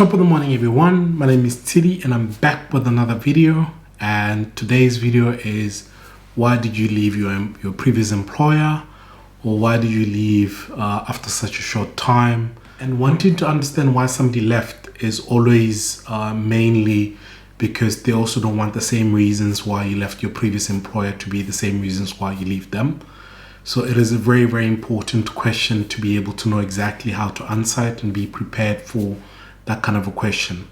Top of the morning, everyone. My name is Tshidi and I'm back with another video. And today's video is why did you leave your previous employer, or why did you leave after such a short time? And wanting to understand why somebody left is always mainly because they also don't want the same reasons why you left your previous employer to be the same reasons why you leave them. So it is a very, very important question to be able to know exactly how to answer it and be prepared for that kind of a question.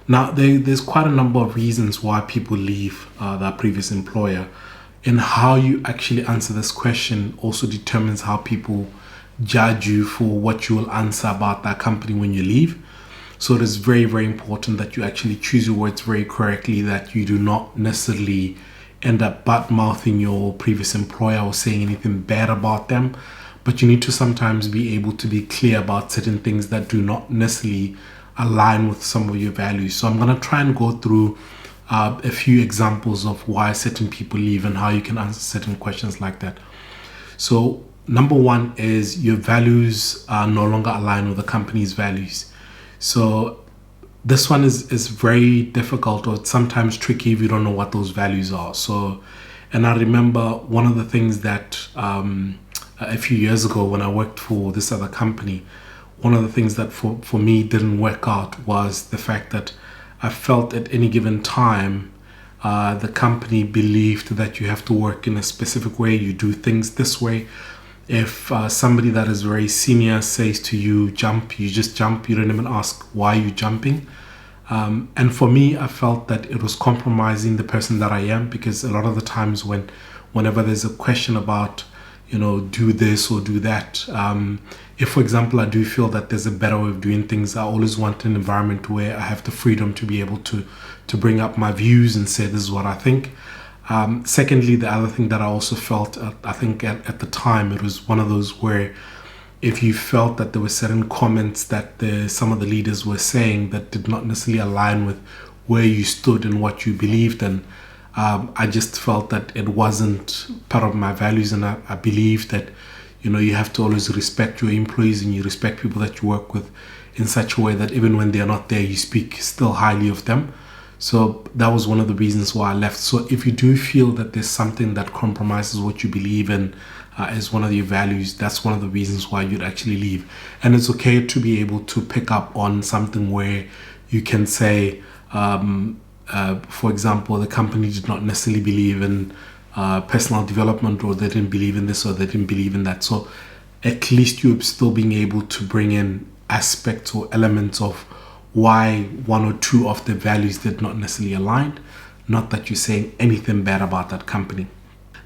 Now, there's quite a number of reasons why people leave their previous employer, and how you actually answer this question also determines how people judge you for what you will answer about that company when you leave. So it is very, very important that you actually choose your words very correctly, that you do not necessarily end up butt-mouthing your previous employer or saying anything bad about them, but you need to sometimes be able to be clear about certain things that do not necessarily align with some of your values. So I'm going to try and go through a few examples of why certain people leave and how you can answer certain questions like that. So number one is your values are no longer aligned with the company's values. So this one is very difficult, or it's sometimes tricky if you don't know what those values are. So, and I remember one of the things that a few years ago when I worked for this other company, one of the things that for me didn't work out was the fact that I felt at any given time the company believed that you have to work in a specific way, you do things this way. If somebody that is very senior says to you, jump, you just jump. You don't even ask why you're jumping. And for me, I felt that it was compromising the person that I am, because a lot of the times whenever there's a question about, do this or do that, if, for example, I do feel that there's a better way of doing things, I always want an environment where I have the freedom to be able to bring up my views and say, this is what I think. Secondly, the other thing that I also felt, I think at the time, it was one of those where if you felt that there were certain comments that some of the leaders were saying that did not necessarily align with where you stood and what you believed in, I just felt that it wasn't part of my values. And I believe that, you have to always respect your employees and you respect people that you work with in such a way that even when they're not there, you speak still highly of them. So that was one of the reasons why I left. So if you do feel that there's something that compromises what you believe in as one of your values, that's one of the reasons why you'd actually leave. And it's okay to be able to pick up on something where you can say, for example, the company did not necessarily believe in personal development, or they didn't believe in this, or they didn't believe in that. So at least you're still being able to bring in aspects or elements of why one or two of the values did not necessarily align, not that you're saying anything bad about that company.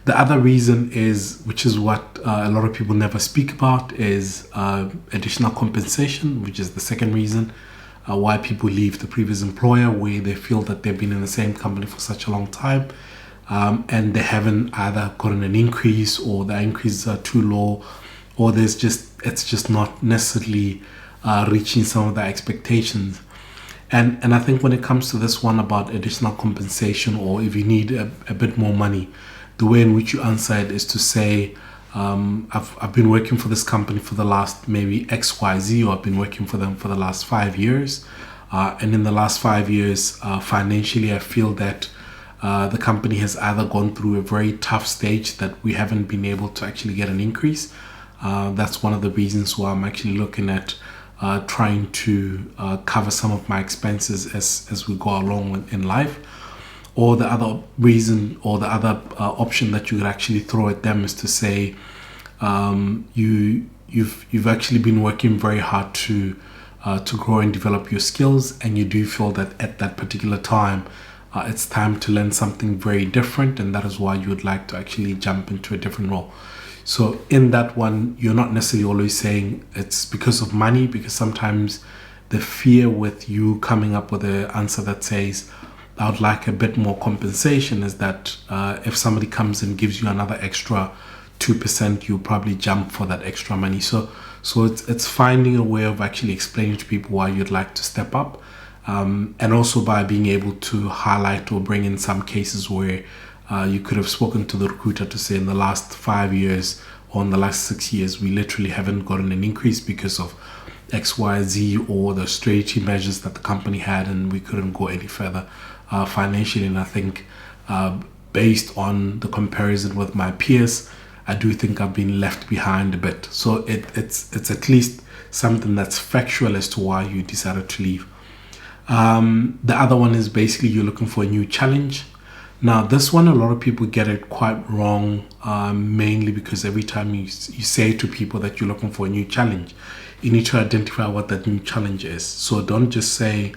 The other reason is, which is what a lot of people never speak about, is additional compensation, which is the second reason why people leave the previous employer, where they feel that they've been in the same company for such a long time and they haven't either gotten an increase, or the increases are too low, or it's just not necessarily reaching some of the expectations. And I think when it comes to this one about additional compensation, or if you need a bit more money, the way in which you answer it is to say, I've been working for this company for the last maybe XYZ, or I've been working for them for the last 5 years. And in the last 5 years, financially, I feel that the company has either gone through a very tough stage that we haven't been able to actually get an increase. That's one of the reasons why I'm actually looking at trying to cover some of my expenses as we go along in life. Or the other reason, or the other option that you could actually throw at them is to say, you've actually been working very hard to grow and develop your skills, and you do feel that at that particular time it's time to learn something very different, and that is why you would like to actually jump into a different role. So in that one, you're not necessarily always saying it's because of money, because sometimes the fear with you coming up with an answer that says, I would like a bit more compensation, is that if somebody comes and gives you another extra 2%, you'll probably jump for that extra money. So it's finding a way of actually explaining to people why you'd like to step up, and also by being able to highlight or bring in some cases where you could have spoken to the recruiter to say, in the last 5 years or in the last 6 years, we literally haven't gotten an increase because of XYZ, or the austerity measures that the company had, and we couldn't go any further financially. And I think based on the comparison with my peers, I do think I've been left behind a bit. So it's at least something that's factual as to why you decided to leave. The other one is basically you're looking for a new challenge. Now, this one, a lot of people get it quite wrong, mainly because every time you say to people that you're looking for a new challenge, you need to identify what that new challenge is. So don't just say,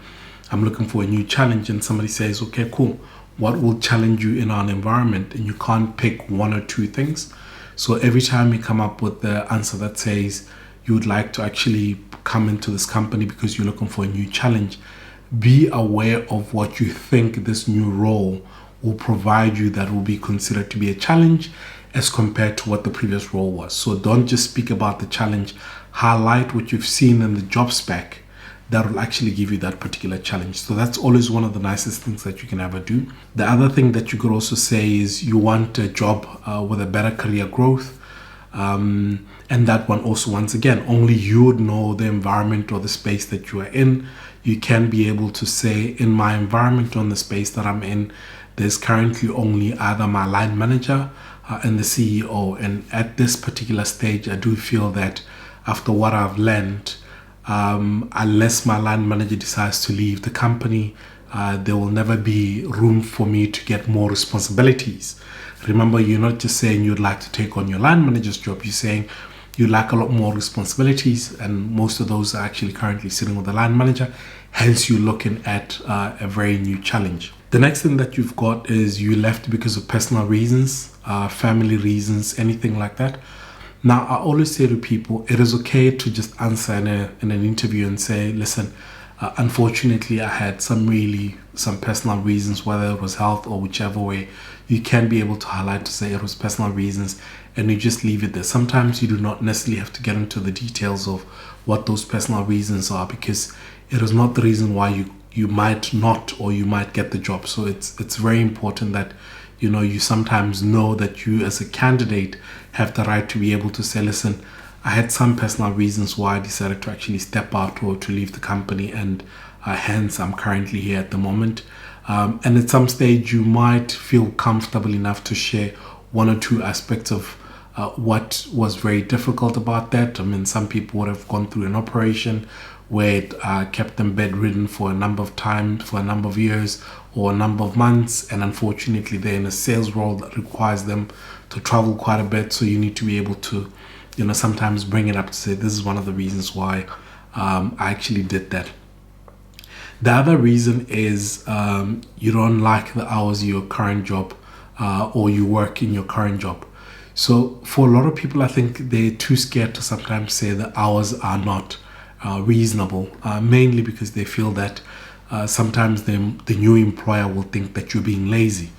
I'm looking for a new challenge, and somebody says, okay, cool, what will challenge you in our environment? And you can't pick one or two things. So every time you come up with the answer that says you would like to actually come into this company because you're looking for a new challenge, be aware of what you think this new role will provide you that will be considered to be a challenge as compared to what the previous role was. So don't just speak about the challenge, highlight what you've seen in the job spec that will actually give you that particular challenge. So that's always one of the nicest things that you can ever do. The other thing that you could also say is you want a job with a better career growth. And that one also, once again, only you would know the environment or the space that you are in. You can be able to say, in my environment or in the space that I'm in, there's currently only either my line manager and the CEO. And at this particular stage, I do feel that after what I've learned, unless my line manager decides to leave the company, there will never be room for me to get more responsibilities. Remember, you're not just saying you'd like to take on your line manager's job, you're saying you'd like a lot more responsibilities, and most of those are actually currently sitting with the line manager. Hence, you're looking at a very new challenge. The next thing that you've got is you left because of personal reasons, family reasons, anything like that. Now, I always say to people, it is okay to just answer in an interview and say, listen, unfortunately, I had some personal reasons, whether it was health or whichever way. You can be able to highlight to say it was personal reasons, and you just leave it there. Sometimes you do not necessarily have to get into the details of what those personal reasons are, because it is not the reason why you might not, or you might get the job. So it's very important that you sometimes know that you as a candidate have the right to be able to say, listen, I had some personal reasons why I decided to actually step out or to leave the company, and hence I'm currently here at the moment. And at some stage you might feel comfortable enough to share one or two aspects of what was very difficult about that. I mean, some people would have gone through an operation where it kept them bedridden for a number of times, for a number of years or a number of months, and unfortunately they're in a sales role that requires them to travel quite a bit. So you need to be able to sometimes bring it up to say, this is one of the reasons why I actually did that. The other reason is you don't like the hours of your current job, or you work in your current job. So for a lot of people, I think they're too scared to sometimes say the hours are not reasonable, mainly because they feel that sometimes the new employer will think that you're being lazy.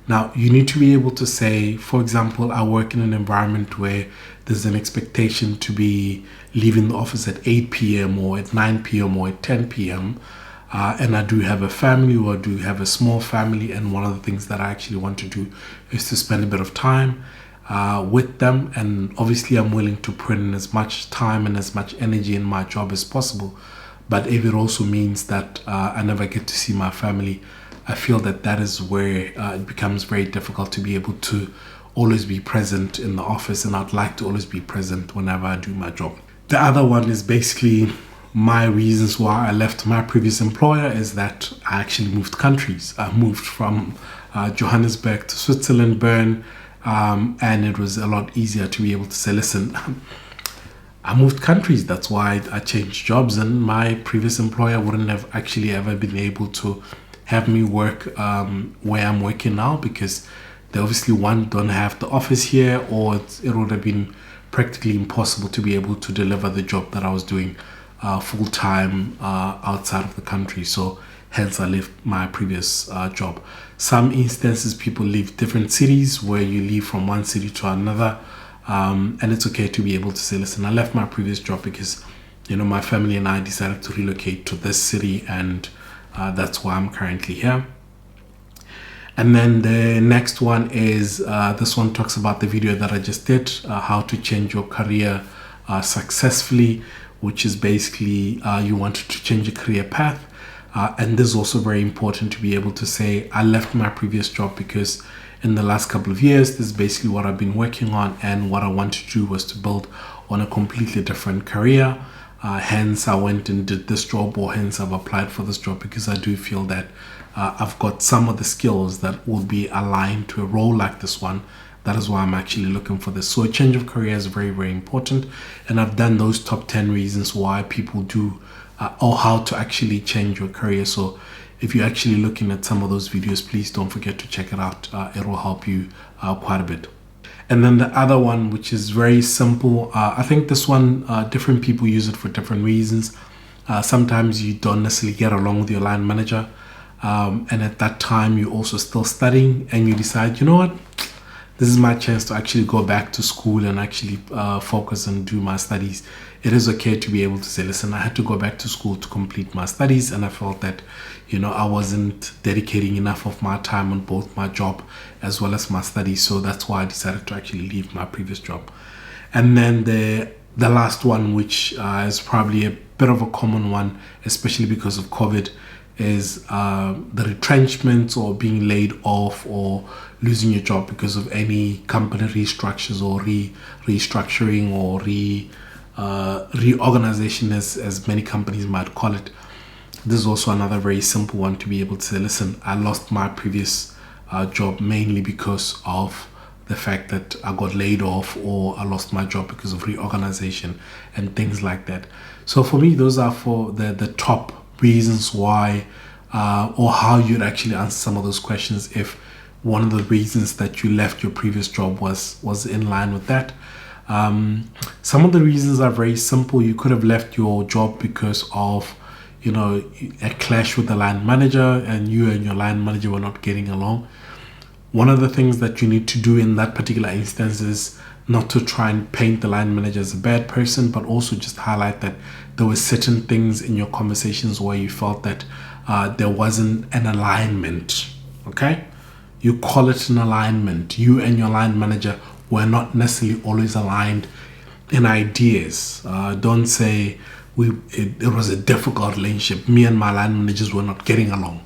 Now, you need to be able to say, for example, I work in an environment where there's an expectation to be leaving the office at 8 p.m. or at 9 p.m. or at 10 p.m. And I do have a family, or I do have a small family, and one of the things that I actually want to do is to spend a bit of time with them. And obviously I'm willing to put in as much time and as much energy in my job as possible. But if it also means that I never get to see my family, I feel that is where it becomes very difficult to be able to always be present in the office, and I'd like to always be present whenever I do my job. The other one is basically my reasons why I left my previous employer is that I actually moved countries. I moved from Johannesburg to Switzerland, Bern, and it was a lot easier to be able to say, listen, I moved countries. That's why I changed jobs, and my previous employer wouldn't have actually ever been able to have me work where I'm working now, because they obviously don't have the office here, or it would have been practically impossible to be able to deliver the job that I was doing full-time outside of the country. So hence I left my previous job. Some instances people leave different cities, where you leave from one city to another, and it's okay to be able to say, listen, I left my previous job because my family and I decided to relocate to this city, and that's why I'm currently here. And then the next one is this one talks about the video that I just did, how to change your career successfully, which is basically you wanted to change your career path. And this is also very important to be able to say, I left my previous job because in the last couple of years, this is basically what I've been working on, and what I wanted to do was to build on a completely different career. Hence, I went and did this job, or hence I've applied for this job, because I do feel that I've got some of the skills that will be aligned to a role like this one. That is why I'm actually looking for this. So a change of career is very, very important. And I've done those top 10 reasons why people do or how to actually change your career. So if you're actually looking at some of those videos, please don't forget to check it out. It will help you quite a bit. And then the other one, which is very simple, I think this one, different people use it for different reasons. Sometimes you don't necessarily get along with your line manager. And at that time, you're also still studying, and you decide, you know what? This is my chance to actually go back to school and actually focus and do my studies. It is okay to be able to say, listen, I had to go back to school to complete my studies, and I felt that, I wasn't dedicating enough of my time on both my job as well as my studies. So that's why I decided to actually leave my previous job. And then the last one, which is probably a bit of a common one, especially because of COVID, is the retrenchment, or being laid off, or losing your job because of any company restructures, or restructuring, or reorganization, as many companies might call it. This is also another very simple one to be able to say, listen, I lost my previous job mainly because of the fact that I got laid off, or I lost my job because of reorganization and things like that. So for me, those are for the top reasons why, or how you'd actually answer some of those questions if one of the reasons that you left your previous job was in line with that. Some of the reasons are very simple. You could have left your job because of a clash with the line manager, and you and your line manager were not getting along. One of the things that you need to do in that particular instance is not to try and paint the line manager as a bad person, but also just highlight that there were certain things in your conversations where you felt that there wasn't an alignment. Okay, you call it an alignment. You and your line manager were not necessarily always aligned in ideas. Don't say it was a difficult relationship. Me and my line managers were not getting along,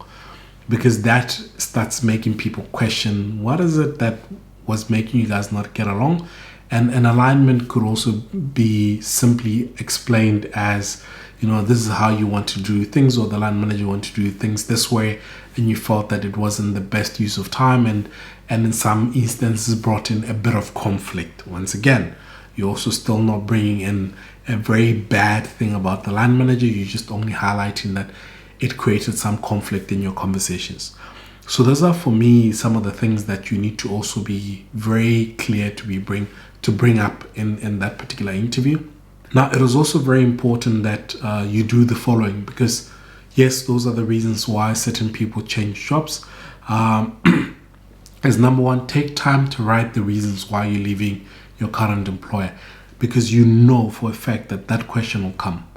because that starts making people question, what is it that was making you guys not get along? And an alignment could also be simply explained as, this is how you want to do things, or the line manager want to do things this way, and you felt that it wasn't the best use of time, and in some instances brought in a bit of conflict. Once again, you're also still not bringing in a very bad thing about the line manager. You're just only highlighting that it created some conflict in your conversations. So those are, for me, some of the things that you need to also be very clear to bring up in that particular interview. Now, it is also very important that you do the following, because yes, those are the reasons why certain people change jobs. As number one, take time to write the reasons why you're leaving your current employer, because you know for a fact that question will come.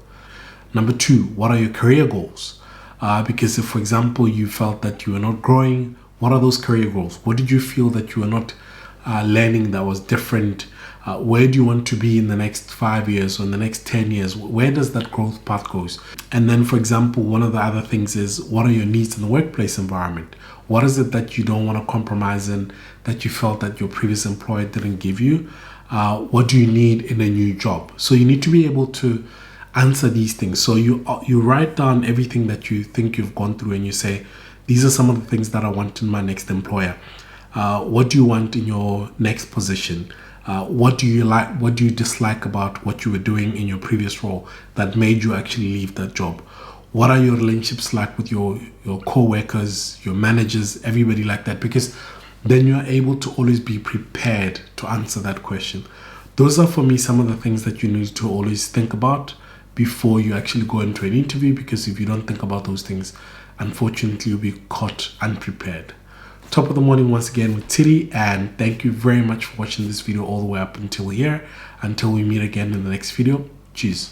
Number two, what are your career goals? Because if, for example, you felt that you were not growing, what are those career goals? What did you feel that you were not learning that was different? Where do you want to be in the next 5 years or in the next 10 years? Where does that growth path goes? And then, for example, one of the other things is, what are your needs in the workplace environment? What is it that you don't want to compromise in, that you felt that your previous employer didn't give you? What do you need in a new job? So you need to be able to answer these things. So you write down everything that you think you've gone through, and you say, these are some of the things that I want in my next employer. What do you want in your next position? What do you like? What do you dislike about what you were doing in your previous role that made you actually leave that job? What are your relationships like with your co-workers, your managers, everybody like that? Because then you're able to always be prepared to answer that question. Those are, for me, some of the things that you need to always think about before you actually go into an interview, because if you don't think about those things, unfortunately, you'll be caught unprepared. Top of the morning once again with Tshidi, and thank you very much for watching this video all the way up until here. Until we meet again in the next video, cheers.